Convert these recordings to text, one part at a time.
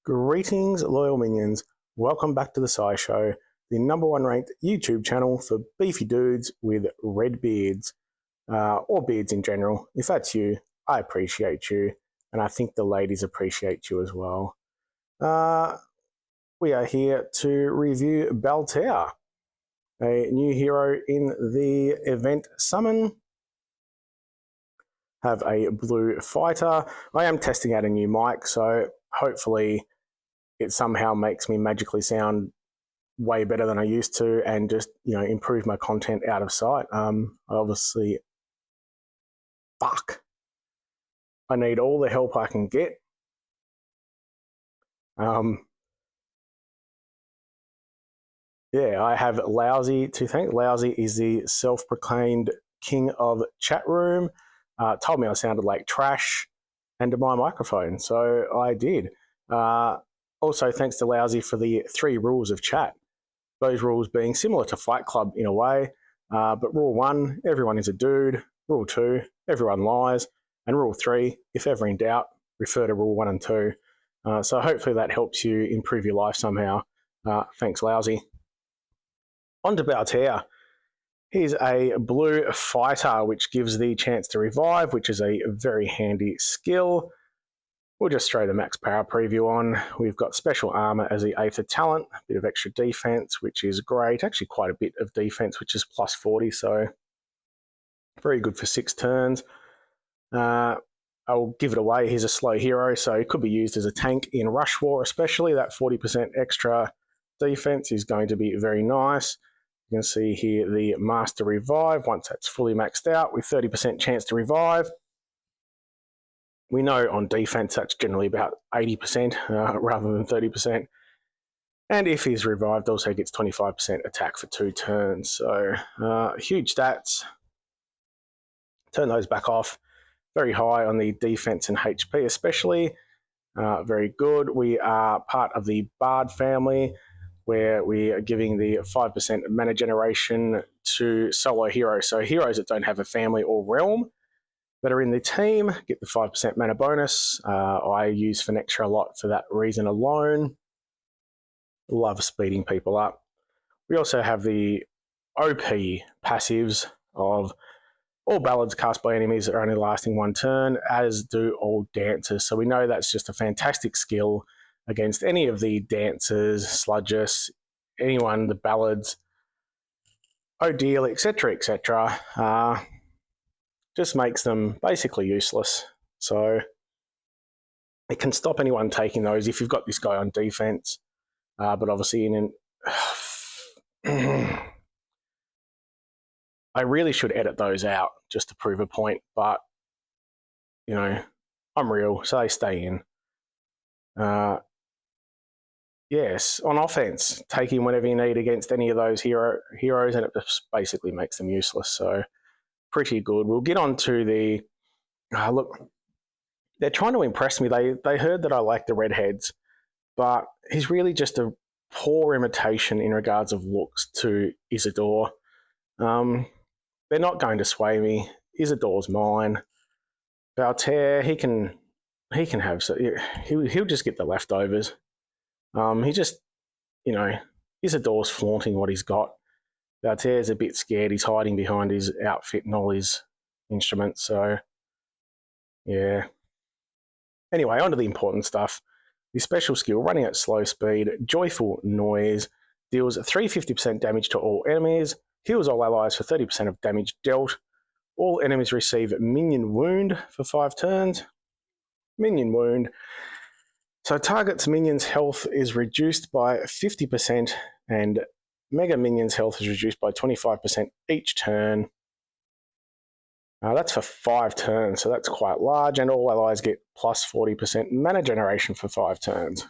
Greetings, loyal minions. Welcome back to the Sai Show, the #1 ranked YouTube channel for beefy dudes with red beards, or beards in general. If that's you, I appreciate you, and I think the ladies appreciate you as well. We are here to review Baltair, a new hero in the event Summon. Have a blue fighter. I am testing out a new mic, so hopefully it somehow makes me magically sound way better than I used to and just, improve my content out of sight. Obviously, I need all the help I can get. I have Lousy to thank. Lousy is the self-proclaimed king of chat room. Told me I sounded like trash and my microphone, so I did. Also, thanks to Lousy for the 3 rules of chat. Those rules being similar to Fight Club in a way, but Rule 1, everyone is a dude. Rule 2, everyone lies. And Rule 3, if ever in doubt, refer to Rule 1 and 2. So hopefully that helps you improve your life somehow. Thanks, Lousy. On to Baltair. He's a blue fighter, which gives the chance to revive, which is a very handy skill. We'll just throw the max power preview on. We've got special armor as the Aether talent, a bit of extra defense, which is great. Actually quite a bit of defense, which is plus 40, so very good for 6 turns. I'll give it away. He's a slow hero, so he could be used as a tank in Rush War especially. That 40% extra defense is going to be very nice. You can see here the Master Revive, once that's fully maxed out with 30% chance to revive. We know on defense that's generally about 80% rather than 30%. And if he's revived, also gets 25% attack for 2 turns. So huge stats. Turn those back off. Very high on the defense and HP especially. Very good. We are part of the Bard family, where we are giving the 5% mana generation to solo heroes. So heroes that don't have a family or realm that are in the team get the 5% mana bonus. I use Phyrexia a lot for that reason alone. Love speeding people up. We also have the OP passives of all ballads cast by enemies that are only lasting 1 turn, as do all dancers. So we know that's just a fantastic skill against any of the dancers, sludges, anyone, the ballads, Odile, etc., etc. Just makes them basically useless. So it can stop anyone taking those if you've got this guy on defense. But obviously I really should edit those out just to prove a point, but I'm real, so they stay in. Yes, on offense, take him whenever you need against any of those heroes, and it just basically makes them useless. So pretty good. We'll get on to the look. They're trying to impress me. They heard that I like the redheads, but he's really just a poor imitation in regards of looks to Isidore. They're not going to sway me. Isidore's mine. Baltair, he can have, so he'll just get the leftovers. He just, Isidore's flaunting what he's got. Baltair's a bit scared. He's hiding behind his outfit and all his instruments. So, yeah. Anyway, on to the important stuff. The special skill, running at slow speed, Joyful Noise, deals 350% damage to all enemies, heals all allies for 30% of damage dealt. All enemies receive Minion Wound for 5 turns. Minion Wound. So target's minions' health is reduced by 50% and Mega Minions' health is reduced by 25% each turn. That's for 5 turns, so that's quite large, and all allies get plus 40% mana generation for 5 turns.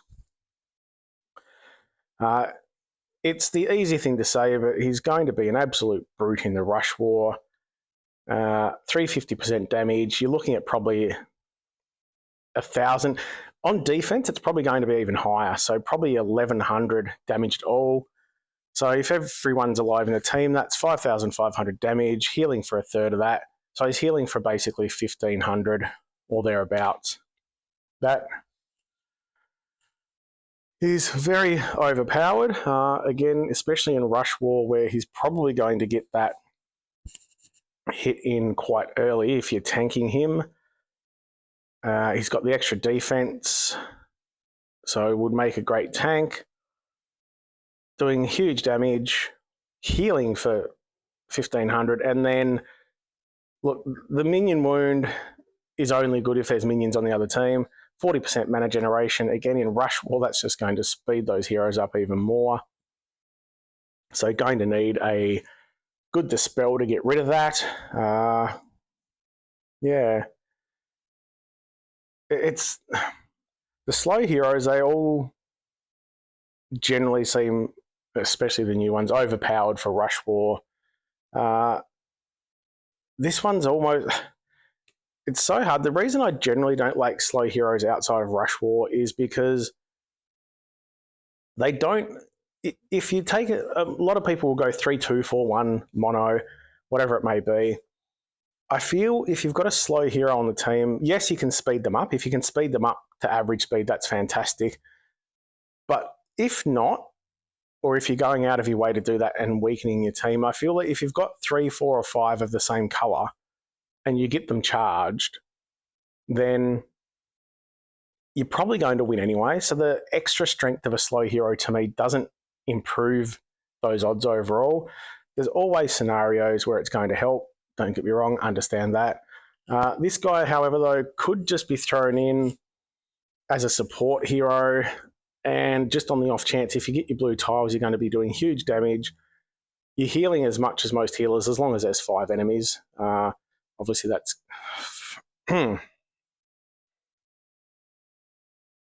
It's the easy thing to say, but he's going to be an absolute brute in the Rush War. 350% damage, you're looking at probably 1,000. On defense, it's probably going to be even higher, so probably 1,100 damage to all. So if everyone's alive in the team, that's 5,500 damage, healing for 1/3 of that. So he's healing for basically 1,500 or thereabouts. That He's very overpowered, again, especially in Rush War, where he's probably going to get that hit in quite early if you're tanking him. He's got the extra defense, so it would make a great tank. Doing huge damage, healing for 1500, and then, look, the minion wound is only good if there's minions on the other team. 40% mana generation. Again, in Rush War, that's just going to speed those heroes up even more. So going to need a good Dispel to get rid of that. Yeah. It's the slow heroes, they all generally seem, especially the new ones, overpowered for Rush War. This one's almost... It's so hard. The reason I generally don't like slow heroes outside of Rush War is because they don't... If you take it, a lot of people will go 3-2-4-1 mono, whatever it may be. I feel if you've got a slow hero on the team, yes, you can speed them up. If you can speed them up to average speed, that's fantastic. But if not, or if you're going out of your way to do that and weakening your team, I feel that if you've got 3, 4, or 5 of the same colour and you get them charged, then you're probably going to win anyway. So the extra strength of a slow hero to me doesn't improve those odds overall. There's always scenarios where it's going to help. Don't get me wrong, understand that. This guy, however, though, could just be thrown in as a support hero, and just on the off chance, if you get your blue tiles, you're going to be doing huge damage. You're healing as much as most healers, as long as there's 5 enemies. Obviously, that's...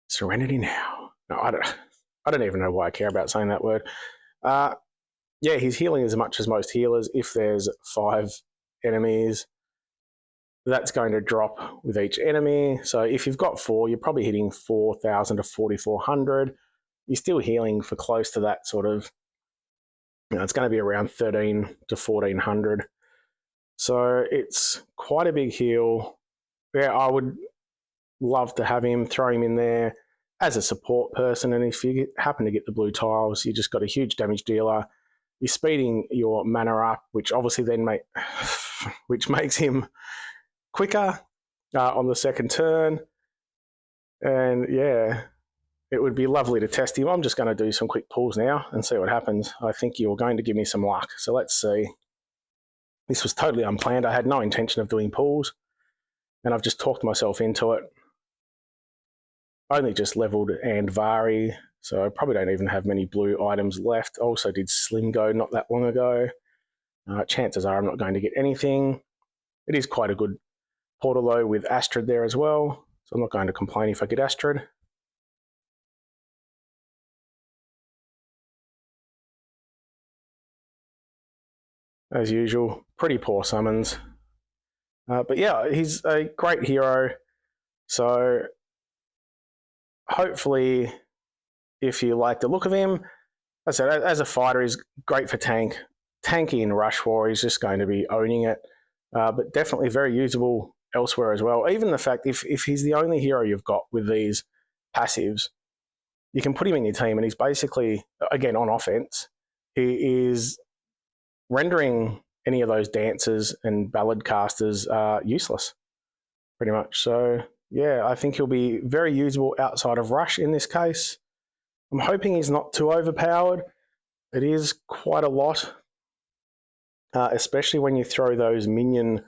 Serenity now. No, I don't even know why I care about saying that word. Yeah, he's healing as much as most healers. If there's 5 enemies, that's going to drop with each enemy. So if you've got 4, you're probably hitting 4,000 to 4,400. You're still healing for close to that sort of, it's going to be around 13 to 1,400. So it's quite a big heal. Yeah, I would love to have him, throw him in there as a support person. And if you happen to get the blue tiles, you just got a huge damage dealer. You're speeding your mana up, which obviously then which makes him quicker on the second turn. And yeah, it would be lovely to test him. I'm just going to do some quick pulls now and see what happens. I think you're going to give me some luck. So let's see. This was totally unplanned. I had no intention of doing pulls, and I've just talked myself into it. Only just leveled Andvari, so I probably don't even have many blue items left. Also did Slimgo not that long ago. Chances are I'm not going to get anything. It is quite a good portal though, with Astrid there as well, so I'm not going to complain if I get Astrid. As usual, pretty poor summons. But yeah, he's a great hero, so hopefully if you like the look of him, as I said, as a fighter, he's great for tank. Tanky in Rush War, he's just going to be owning it, but definitely very usable elsewhere as well. Even the fact if he's the only hero you've got with these passives, you can put him in your team and he's basically, again, on offense, he is rendering any of those dancers and ballad casters useless, pretty much. So yeah, I think he'll be very usable outside of Rush in this case. I'm hoping he's not too overpowered. It is quite a lot, especially when you throw those minion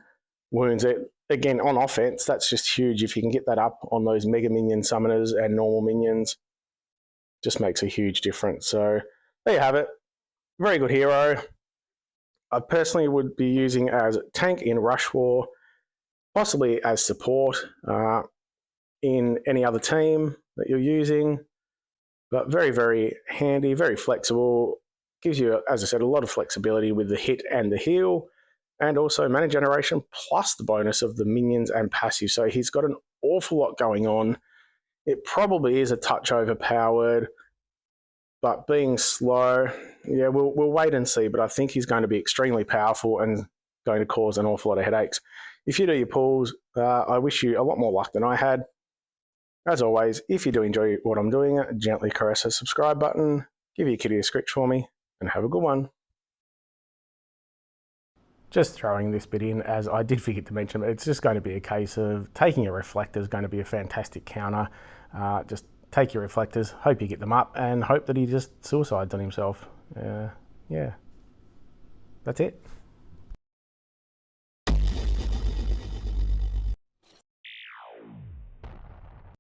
wounds. Again, on offense, that's just huge. If you can get that up on those mega minion summoners and normal minions, just makes a huge difference. So there you have it. Very good hero. I personally would be using as tank in Rush War, possibly as support in any other team that you're using. But very, very handy, very flexible. Gives you, as I said, a lot of flexibility with the hit and the heal, and also mana generation, plus the bonus of the minions and passive. So he's got an awful lot going on. It probably is a touch overpowered, but being slow, yeah, we'll wait and see. But I think he's going to be extremely powerful and going to cause an awful lot of headaches. If you do your pulls, I wish you a lot more luck than I had. As always, if you do enjoy what I'm doing, gently caress the subscribe button, give your kitty a scritch for me, and have a good one. Just throwing this bit in, as I did forget to mention, it's just going to be a case of taking a reflector is going to be a fantastic counter. Just take your reflectors, hope you get them up, and hope that he just suicides on himself. Yeah, that's it.